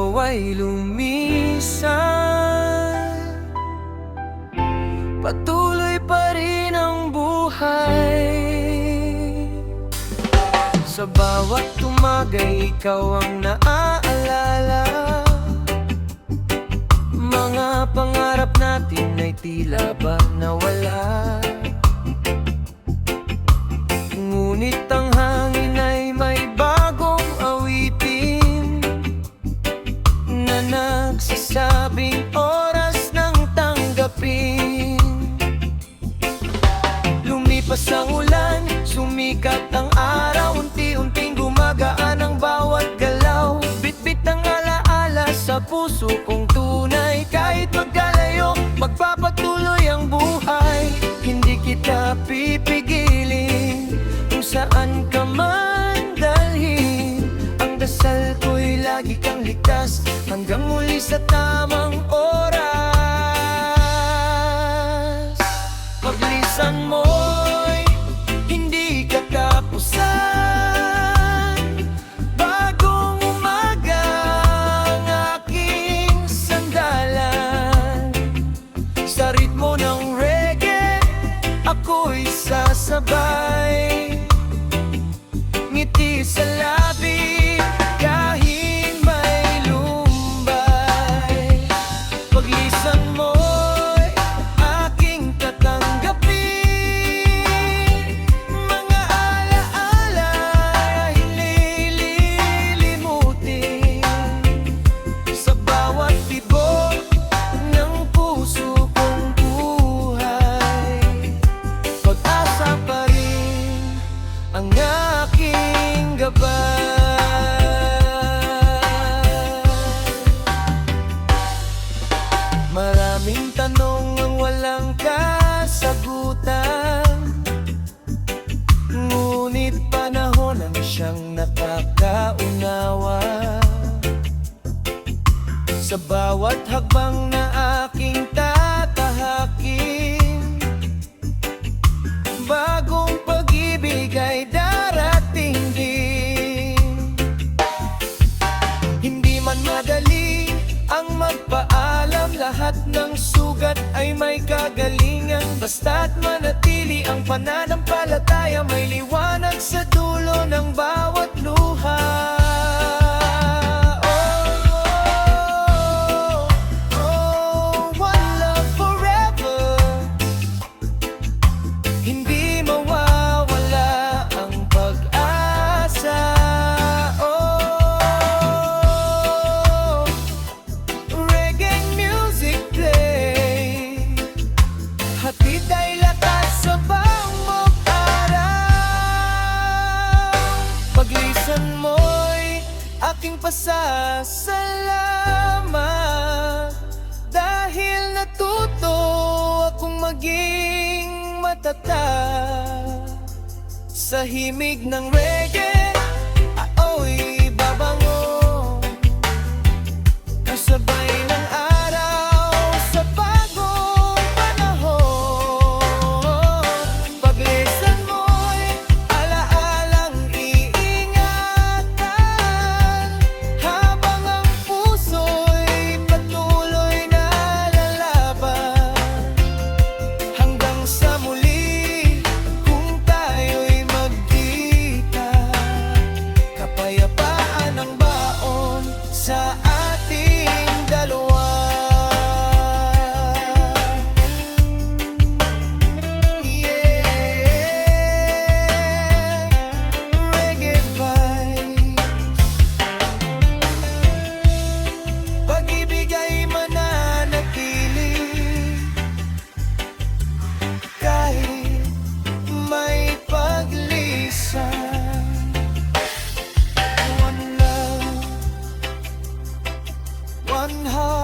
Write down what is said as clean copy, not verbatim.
ikaw ay lumisan, patuloy pa rin ang buhay. Sa bawat tumagay, ikaw ang naaalala. Mga pangarap natin ay tila ba nawala. Ngunit ang hangin ay may bagong awitin na nagsasabing oras nang tanggapin. Lumipas ang ulan, sumikat ang araw, unti-unting gumagaan ang bawat galaw. Bitbit ang alaala sa puso kong tunay. Kahit magkalayo, magpapatuloy ang buhay. Hindi kita pipigilin kung saan ka man dalhin. Ang dasal ko'y lagi kang ligtas hanggang muli sa tamang oras. Paglisan mo'y hindi katapusan. Bagong umaga ang aking sandalan. Sa ritmo ng reggae, ako'y sasabay. Ngiti sa labi kahit may lumbay. Paglisan mo'y aking tatanggapin. Mga alaala hindi lilimutin. Sa bawat tibok ng puso kong buhay, pag-asa pa rin ang aking gabay. Maraming tanong ang walang kasagutan, ngunit panahon ang siyang nakakaunawa. Sa bawat hakbang na aking tatahakin, bagong pag-ibig ay darating din. Hindi man madali ang magpaalam, lahat ng sugat ay may kagalingan. Basta't manatili ang pananampalataya, may liwanag sa dulo ng bawat luha. One love forever. Hindi mawawala ang pag-asa. Reggae music play, hatid ay lakas sa bawat araw. Paglisan mo'y aking pasasalamat, dahil natuto akong maging matatag. Sa himig ng reggae, ako'y babangon, kasabay ng araw sa bagong panahon. Paglisan mo'y alaalang iingatan, habang ang puso'y patuloy na lalaban. Hanggang sa muli, kung tayo'y magkita, kapayapaan ang baon sa ating dalawa. Yeah, reggae vibes. Pag-ibig ay mananatili kahit may paglisan. One love, one heart.